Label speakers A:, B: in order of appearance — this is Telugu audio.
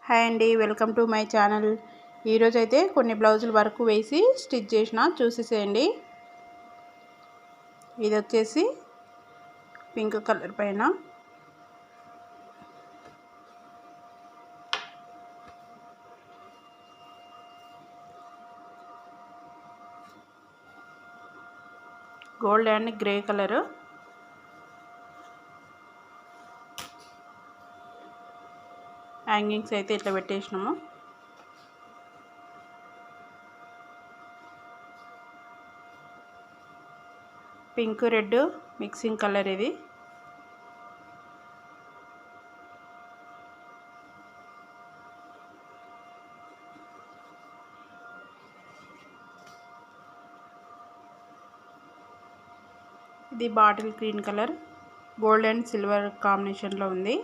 A: హాయ్ అండి, వెల్కమ్ టు మై ఛానల్. ఈరోజు అయితే కొన్ని బ్లౌజులు వర్క్ వేసి స్టిచ్ చేసిన చూసేసేయండి. ఇది వచ్చేసి పింక్ కలర్ పైన gold and grey colour, hangings అయితే ఇట్లా పెట్టేసినాము. పింక్ రెడ్ మిక్సింగ్ కలర్ ఇది. ఇది bottle green colour, gold and silver కాంబినేషన్లో ఉంది.